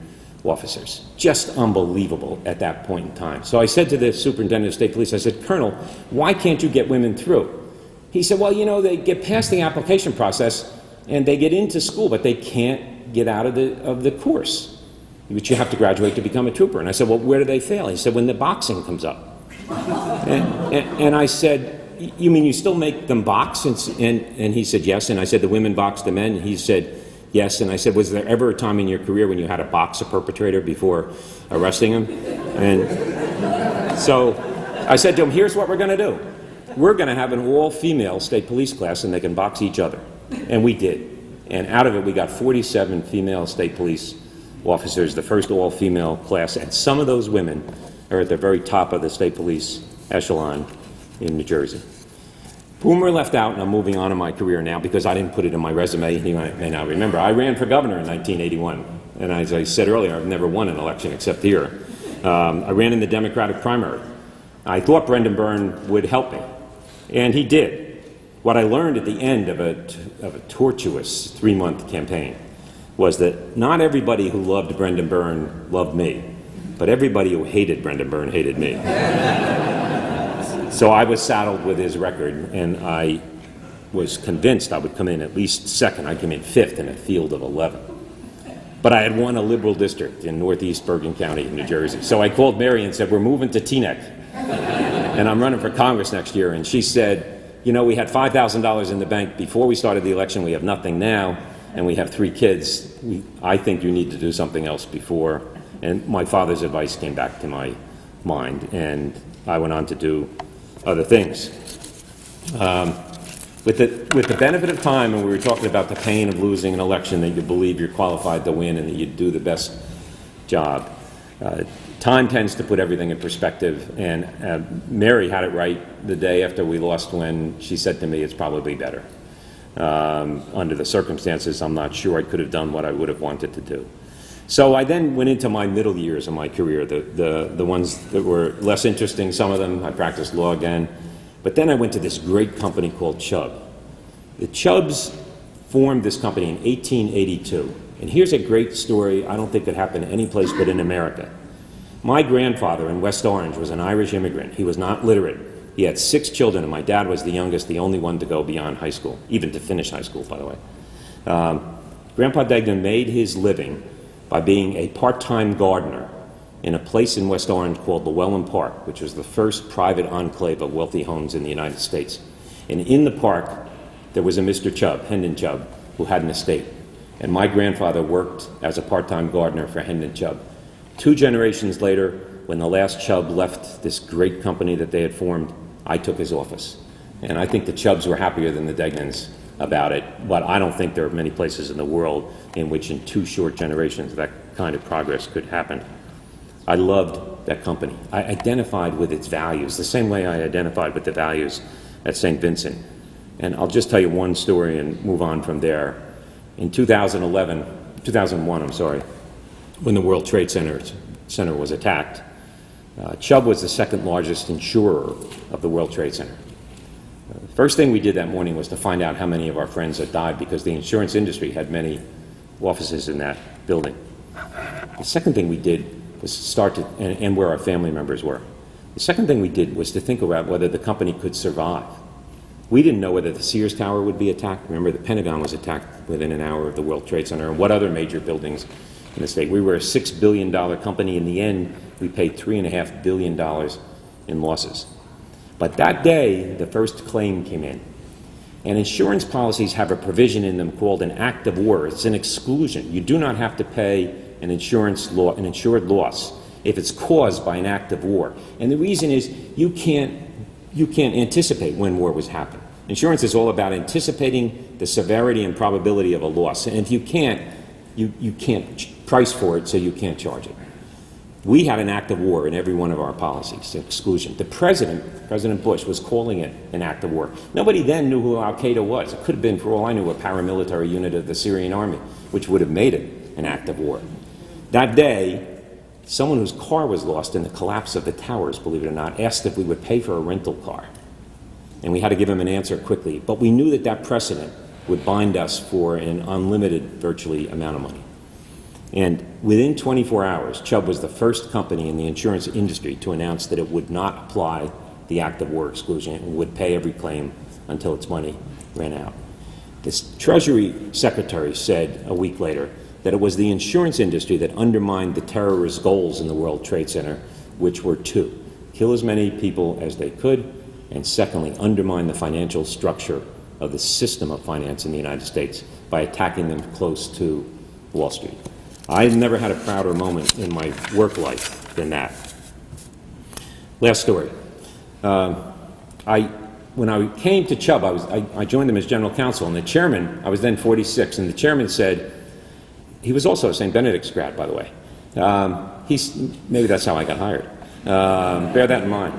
officers. Just unbelievable at that point in time. So I said to the superintendent of state police, I said, "Colonel, why can't you get women through?" He said, "Well, you know, they get past the application process and they get into school, but they can't get out of the course, which you have to graduate to become a trooper." And I said, "Well, where do they fail?" He said, "When the boxing comes up." And I said, "You mean you still make them box?" And he said, "Yes." And I said, "The women box the men?" And he said, "Yes." And I said, "Was there ever a time in your career when you had to box a perpetrator before arresting him?" And so I said to him, "Here's what we're going to do. we're going to have an all-female state police class and they can box each other. And we did. And out of it, we got 47 female state police officers, the first all-female class, and some of those women are at the very top of the state police echelon in New Jersey. Whom are left out, and I'm moving on in my career now because I didn't put it in my resume, you may not remember. I ran for governor in 1981, and as I said earlier, I've never won an election except here. I ran in the Democratic primary. I thought Brendan Byrne would help me, and he did. What I learned at the end of a tortuous 3-month campaign was that not everybody who loved Brendan Byrne loved me, but everybody who hated Brendan Byrne hated me. So I was saddled with his record, and I was convinced I would come in at least second. I came in 5th in a field of 11. But I had won a liberal district in northeast Bergen County, New Jersey. So I called Mary and said, we're moving to Teaneck, and I'm running for Congress next year. And she said, you know, we had $5,000 in the bank before we started the election. We have nothing now, and we have 3 kids. I think you need to do something else before. And my father's advice came back to my mind, and I went on to do other things. With the benefit of time, and we were talking about the pain of losing an election, that you believe you're qualified to win and that you do the best job. Time tends to put everything in perspective, and Mary had it right the day after we lost when she said to me, it's probably better. Under the circumstances, I'm not sure I could have done what I would have wanted to do. So I then went into my middle years of my career, the ones that were less interesting, some of them. I practiced law again. But then I went to this great company called Chubb. The Chubbs formed this company in 1882. And here's a great story I don't think could happen any place but in America. My grandfather in West Orange was an Irish immigrant. He was not literate. He had 6 children, and my dad was the youngest, the only one to go beyond high school, even to finish high school, by the way. Grandpa Degnan made his living by being a part-time gardener in a place in West Orange called Llewellyn Park, which was the first private enclave of wealthy homes in the United States. And in the park, there was a Mr. Chubb, Hendon Chubb, who had an estate. And my grandfather worked as a part-time gardener for Hendon Chubb. 2 generations later, when the last Chubb left this great company that they had formed, I took his office. And I think the Chubbs were happier than the Degnans about it, but I don't think there are many places in the world in which in 2 short generations that kind of progress could happen. I loved that company. I identified with its values, the same way I identified with the values at Saint Vincent. And I'll just tell you one story and move on from there. In 2001, when the World Trade Center was attacked, Chubb was the 2nd largest insurer of the World Trade Center. The first thing we did that morning was to find out how many of our friends had died, because the insurance industry had many offices in that building. The second thing we did was and where our family members were. The second thing we did was to think about whether the company could survive. We didn't know whether the Sears Tower would be attacked. Remember, the Pentagon was attacked within an hour of the World Trade Center, and what other major buildings in the state. We were a $6 billion company. In the end, we paid $3.5 billion in losses. But that day, the first claim came in. And insurance policies have a provision in them called an act of war. It's an exclusion. You do not have to pay an insured loss if it's caused by an act of war. And the reason is you can't anticipate when war was happening. Insurance is all about anticipating the severity and probability of a loss. And if you can't, you can't price for it, so you can't charge it. We had an act of war in every one of our policies, exclusion. The President Bush, was calling it an act of war. Nobody then knew who Al-Qaeda was. It could have been, for all I knew, a paramilitary unit of the Syrian army, which would have made it an act of war. That day, someone whose car was lost in the collapse of the towers, believe it or not, asked if we would pay for a rental car. And we had to give him an answer quickly. But we knew that that precedent would bind us for an unlimited, virtually, amount of money. And within 24 hours, Chubb was the first company in the insurance industry to announce that it would not apply the act of war exclusion and would pay every claim until its money ran out. The Treasury Secretary said a week later that it was the insurance industry that undermined the terrorist goals in the World Trade Center, which were 2: kill as many people as they could, and secondly, undermine the financial structure of the system of finance in the United States by attacking them close to Wall Street. I've never had a prouder moment in my work life than that. Last story. I when I came to Chubb, I joined them as general counsel, and the chairman, I was then 46, and the chairman said, he was also a St. Benedict's grad, by the way. Maybe that's how I got hired. Bear that in mind.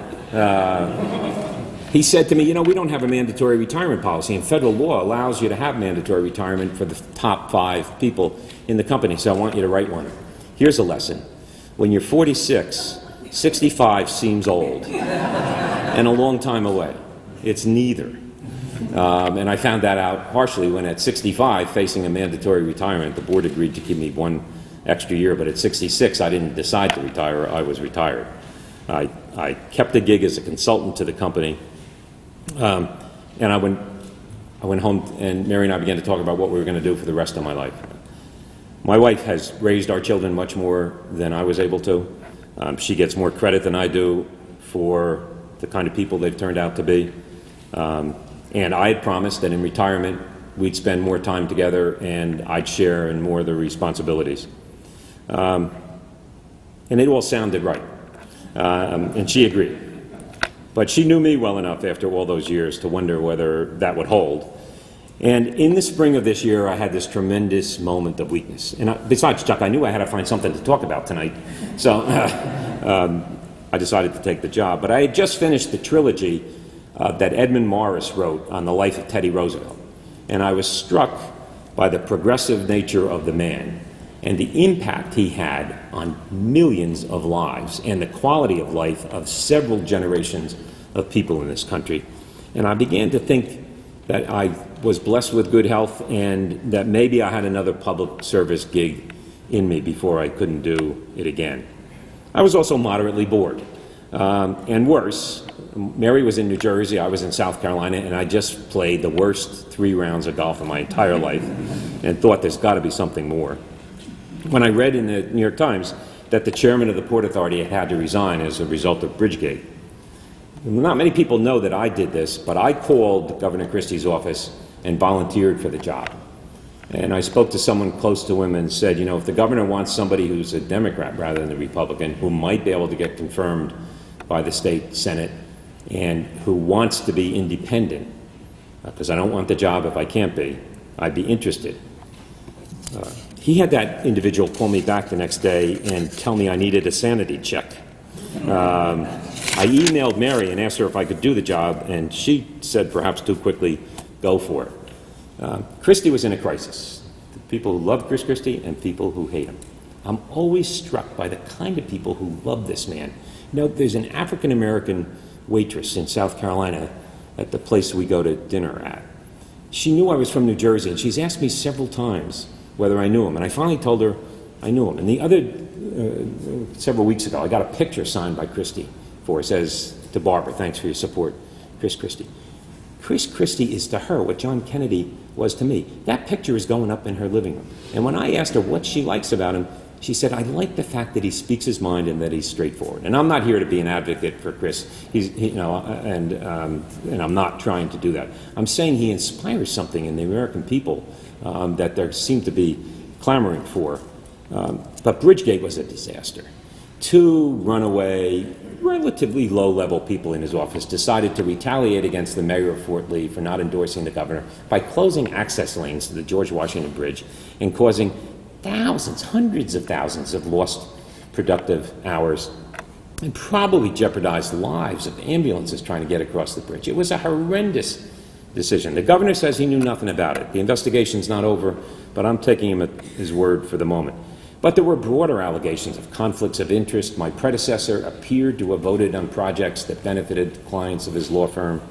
He said to me, you know, we don't have a mandatory retirement policy, and federal law allows you to have mandatory retirement for the top 5 people in the company, so I want you to write one. Here's a lesson. When you're 46, 65 seems old and a long time away. It's neither. And I found that out partially when at 65, facing a mandatory retirement, the board agreed to give me 1 extra year, but at 66, I didn't decide to retire. I was retired. I kept the gig as a consultant to the company, and I went home, and Mary and I began to talk about what we were going to do for the rest of my life. My wife has raised our children much more than I was able to. She gets more credit than I do for the kind of people they've turned out to be. And I had promised that in retirement, we'd spend more time together and I'd share in more of the responsibilities. And it all sounded right. And she agreed. But she knew me well enough after all those years to wonder whether that would hold. And in the spring of this year, I had this tremendous moment of weakness. And besides, Chuck, I knew I had to find something to talk about tonight. So I decided to take the job. But I had just finished the trilogy that Edmund Morris wrote on the life of Teddy Roosevelt. And I was struck by the progressive nature of the man and the impact he had on millions of lives and the quality of life of several generations of people in this country. And I began to think that I was blessed with good health and that maybe I had another public service gig in me before I couldn't do it again. I was also moderately bored. And worse, Mary was in New Jersey, I was in South Carolina, and I just played the worst 3 rounds of golf of my entire life and thought there's got to be something more. When I read in the New York Times that the chairman of the Port Authority had to resign as a result of Bridgegate, not many people know that I did this, but I called Governor Christie's office and volunteered for the job. And I spoke to someone close to him and said, you know, if the governor wants somebody who's a Democrat rather than a Republican, who might be able to get confirmed by the state Senate and who wants to be independent, because I don't want the job if I can't be, I'd be interested. He had that individual call me back the next day and tell me I needed a sanity check. I emailed Mary and asked her if I could do the job, and she said, perhaps too quickly, go for it. Christie was in a crisis. People who love Chris Christie and people who hate him. I'm always struck by the kind of people who love this man. You know, there's an African-American waitress in South Carolina at the place we go to dinner at. She knew I was from New Jersey, and she's asked me several times whether I knew him, and I finally told her I knew him. And the other, several weeks ago, I got a picture signed by Christie for her. It says, to Barbara, thanks for your support, Chris Christie. Chris Christie is to her what John Kennedy was to me. That picture is going up in her living room. And when I asked her what she likes about him, she said, I like the fact that he speaks his mind and that he's straightforward. And I'm not here to be an advocate for Chris, and I'm not trying to do that. I'm saying he inspires something in the American people that there seem to be clamoring for. But Bridgegate was a disaster. 2 runaway, relatively low-level people in his office decided to retaliate against the mayor of Fort Lee for not endorsing the governor by closing access lanes to the George Washington Bridge and causing thousands, hundreds of thousands of lost productive hours and probably jeopardized lives of ambulances trying to get across the bridge. It was a horrendous decision. The governor says he knew nothing about it. The investigation's not over, but I'm taking him at his word for the moment. But there were broader allegations of conflicts of interest. My predecessor appeared to have voted on projects that benefited clients of his law firm.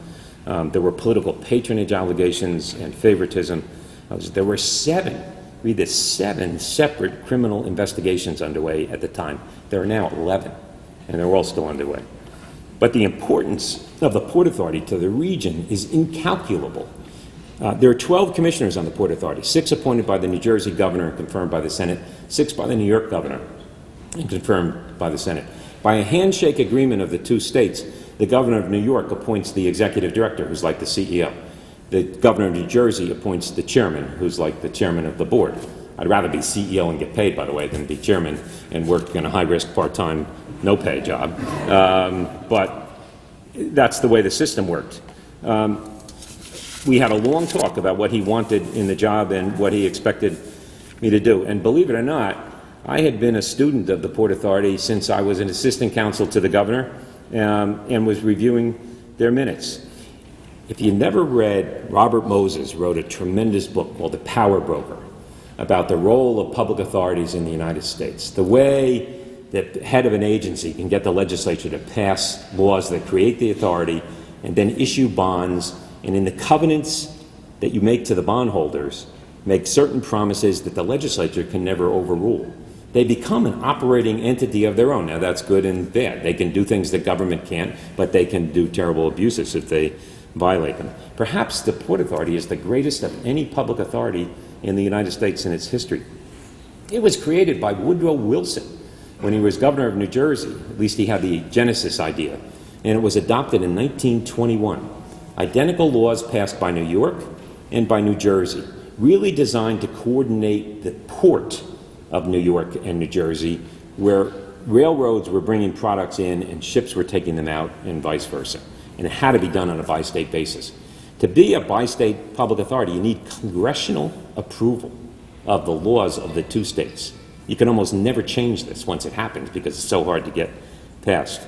There were political patronage allegations and favoritism. There were 7 separate criminal investigations underway at the time. There are now 11, and they're all still underway. But the importance of the Port Authority to the region is incalculable. There are 12 commissioners on the Port Authority, 6 appointed by the New Jersey governor and confirmed by the Senate, 6 by the New York governor and confirmed by the Senate. By a handshake agreement of the 2 states, the governor of New York appoints the executive director, who's like the CEO. The governor of New Jersey appoints the chairman, who's like the chairman of the board. I'd rather be CEO and get paid, by the way, than be chairman and work in a high-risk, part-time, no-pay job. But that's the way the system worked. We had a long talk about what he wanted in the job and what he expected me to do. And believe it or not, I had been a student of the Port Authority since I was an assistant counsel to the governor and was reviewing their minutes. If you never read, Robert Moses wrote a tremendous book called The Power Broker about the role of public authorities in the United States, the way that the head of an agency can get the legislature to pass laws that create the authority and then issue bonds, and in the covenants that you make to the bondholders, make certain promises that the legislature can never overrule. They become an operating entity of their own. Now, that's good and bad. They can do things that government can't, but they can do terrible abuses if they violate them. Perhaps the Port Authority is the greatest of any public authority in the United States in its history. It was created by Woodrow Wilson when he was governor of New Jersey. At least he had the genesis idea. And it was adopted in 1921. Identical laws passed by New York and by New Jersey, really designed to coordinate the port of New York and New Jersey, where railroads were bringing products in and ships were taking them out and vice versa. And it had to be done on a bi-state basis. To be a bi-state public authority, you need congressional approval of the laws of the two states. You can almost never change this once it happens because it's so hard to get passed.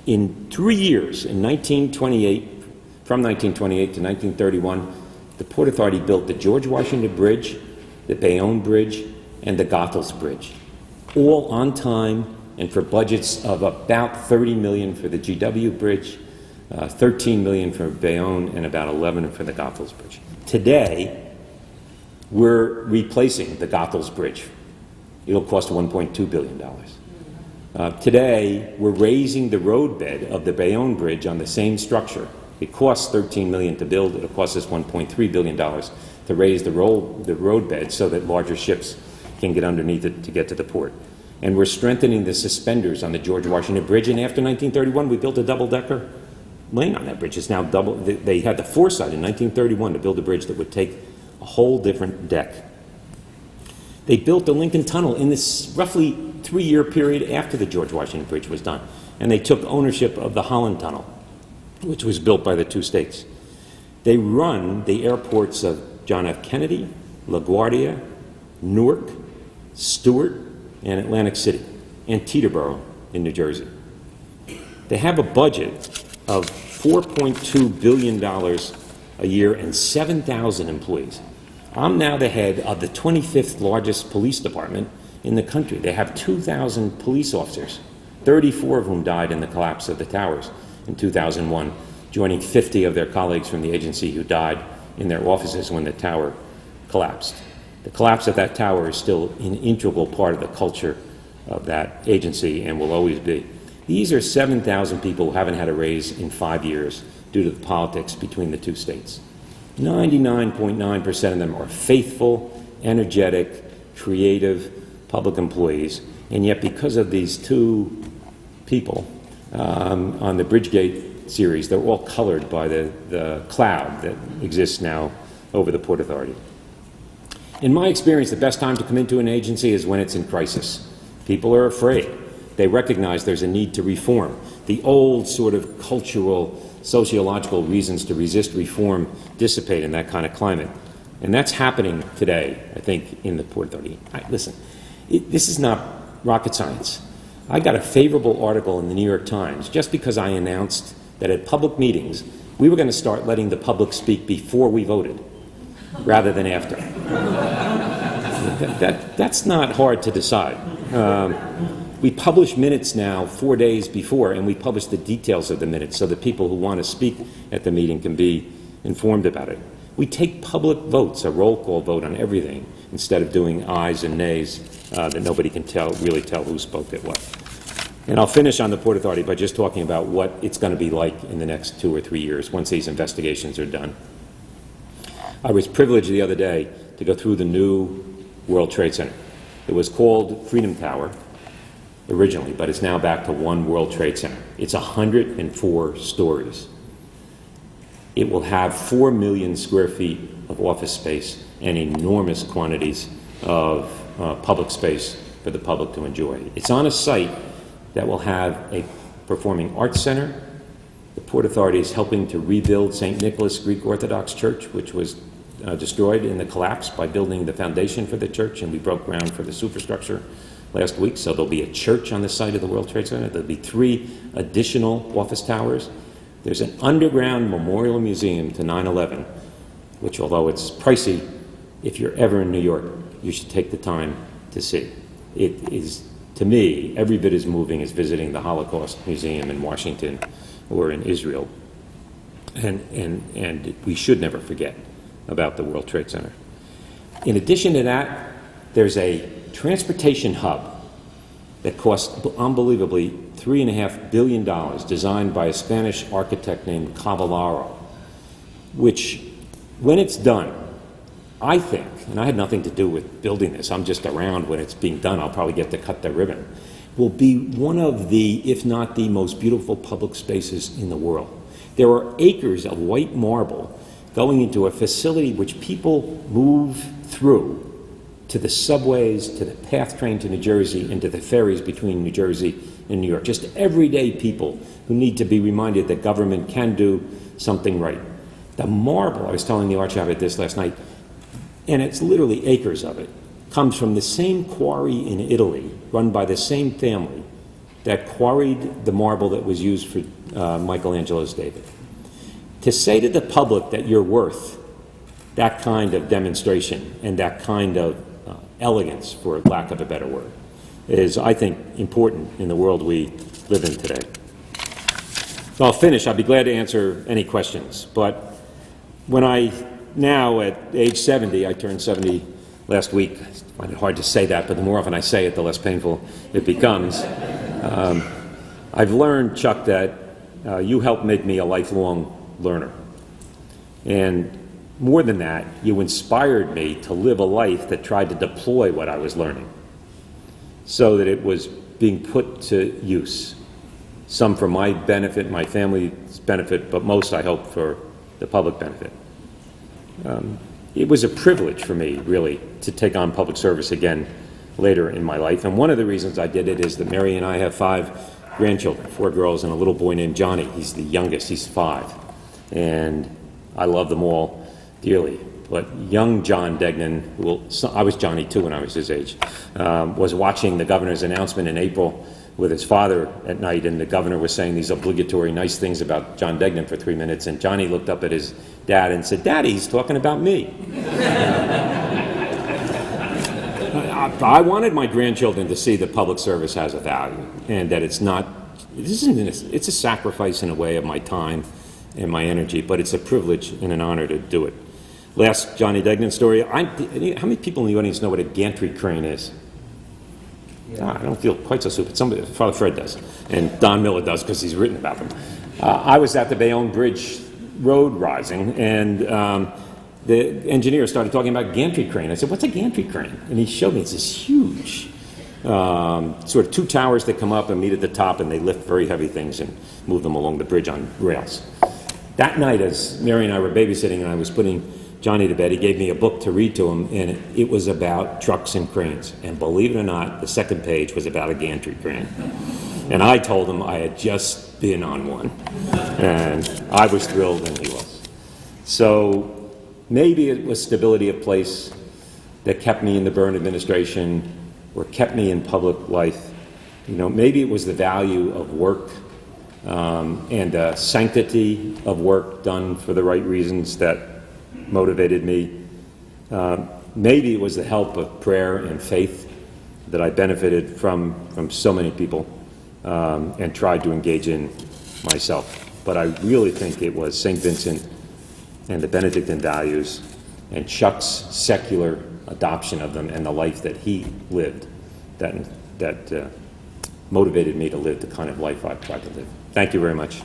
In 3 years, in 1928, from 1928 to 1931, the Port Authority built the George Washington Bridge, the Bayonne Bridge, and the Goethals Bridge, all on time and for budgets of about $30 million for the GW Bridge, $13 million for Bayonne, and about $11 million for the Goethals Bridge. Today, we're replacing the Goethals Bridge. It'll cost $1.2 billion. Today, we're raising the roadbed of the Bayonne Bridge on the same structure. It costs $13 million to build. It'll cost us $1.3 billion to raise the roadbed so that larger ships can get underneath it to get to the port. And we're strengthening the suspenders on the George Washington Bridge. And after 1931, we built a double-decker lane on that bridge. It's now double. They had the foresight in 1931 to build a bridge that would take a whole different deck. They built the Lincoln Tunnel in this roughly 3-year period after the George Washington Bridge was done. And they took ownership of the Holland Tunnel, which was built by the two states. They run the airports of John F. Kennedy, LaGuardia, Newark, Stewart, and Atlantic City, and Teterboro in New Jersey. They have a budget of $4.2 billion a year and 7,000 employees. I'm now the head of the 25th largest police department in the country. They have 2,000 police officers, 34 of whom died in the collapse of the towers in 2001, joining 50 of their colleagues from the agency who died in their offices when the tower collapsed. The collapse of that tower is still an integral part of the culture of that agency and will always be. These are 7,000 people who haven't had a raise in 5 years due to the politics between the two states. 99.9% of them are faithful, energetic, creative public employees, and yet because of these two people on the Bridgegate series, they're all colored by the cloud that exists now over the Port Authority. In my experience, the best time to come into an agency is when it's in crisis. People are afraid. They recognize there's a need to reform. The old sort of cultural, sociological reasons to resist reform dissipate in that kind of climate. And that's happening today, I think, in the Port Authority. Listen, this is not rocket science. I got a favorable article in the New York Times just because I announced that at public meetings, we were going to start letting the public speak before we voted, rather than after. That's not hard to decide. We publish minutes now 4 days before, and we publish the details of the minutes so that people who want to speak at the meeting can be informed about it. We take public votes, a roll call vote on everything, instead of doing ayes and nays that nobody can really tell who spoke at what. And I'll finish on the Port Authority by just talking about what it's going to be like in the next 2 or 3 years once these investigations are done. I was privileged the other day to go through the new World Trade Center. It was called Freedom Tower originally, but it's now back to One World Trade Center. It's 104 stories. It will have 4 million square feet of office space and enormous quantities of public space for the public to enjoy. It's on a site that will have a performing arts center, The Port Authority is helping to rebuild St. Nicholas Greek Orthodox Church, which was destroyed in the collapse, by building the foundation for the church, and we broke ground for the superstructure last week. So there'll be a church on the site of the World Trade Center. There'll be 3 additional office towers. There's an underground memorial museum to 9/11, which, although it's pricey, if you're ever in New York, you should take the time to see. It is, to me, every bit as moving as visiting the Holocaust Museum in Washington or in Israel. And we should never forget about the World Trade Center. In addition to that, there's a transportation hub that cost unbelievably $3.5 billion, designed by a Spanish architect named Cavallaro, which, when it's done, I think, and I had nothing to do with building this, I'm just around when it's being done, I'll probably get to cut the ribbon, will be one of the, if not the most beautiful public spaces in the world. There are acres of white marble going into a facility which people move through to the subways, to the PATH train to New Jersey, and to the ferries between New Jersey and New York. Just everyday people who need to be reminded that government can do something right. The marble, I was telling the Archbishop this last night, and it's literally acres of it, comes from the same quarry in Italy, run by the same family that quarried the marble that was used for Michelangelo's David. To say to the public that you're worth that kind of demonstration and that kind of elegance, for lack of a better word, is, I think, important in the world we live in today. So I'll finish. I'll be glad to answer any questions. But when now at age 70, I turned 70 last week. I find it hard to say that, but the more often I say it, the less painful it becomes. I've learned, Chuck, that you helped make me a lifelong learner. And more than that, you inspired me to live a life that tried to deploy what I was learning so that it was being put to use. Some for my benefit, my family's benefit, but most, I hope, for the public benefit. It was a privilege for me, really, to take on public service again later in my life. And one of the reasons I did it is that Mary and I have 5 grandchildren, 4 girls and a little boy named Johnny. He's the youngest, he's 5. And I love them all dearly. But young John Degnan, I was Johnny too when I was his age, was watching the governor's announcement in April with his father at night, and the governor was saying these obligatory nice things about John Degnan for 3 minutes, and Johnny looked up at his dad and said, "Daddy, he's talking about me." I wanted my grandchildren to see that public service has a value, and that it's a sacrifice in a way of my time and my energy, but it's a privilege and an honor to do it. Last Johnny Degnan story. How many people in the audience know what a gantry crane is? I don't feel quite so stupid. Father Fred does, and Don Miller does because he's written about them. I was at the Bayonne Bridge road rising, and the engineer started talking about gantry crane. I said, "What's a gantry crane?" And he showed me. It's this huge, sort of 2 towers that come up and meet at the top, and they lift very heavy things and move them along the bridge on rails. That night, as Mary and I were babysitting and I was putting Johnny to bed, he gave me a book to read to him, and it was about trucks and cranes. And believe it or not, the second page was about a gantry crane. And I told him I had just been on one. And I was thrilled, and he was. So maybe it was stability of place that kept me in the Byrne administration or kept me in public life. Maybe it was the value of work and the sanctity of work done for the right reasons that motivated me. Maybe it was the help of prayer and faith that I benefited from so many people and tried to engage in myself. But I really think it was Saint Vincent and the Benedictine Values and Chuck's secular adoption of them and the life that he lived that motivated me to live the kind of life I've tried to live. Thank you very much.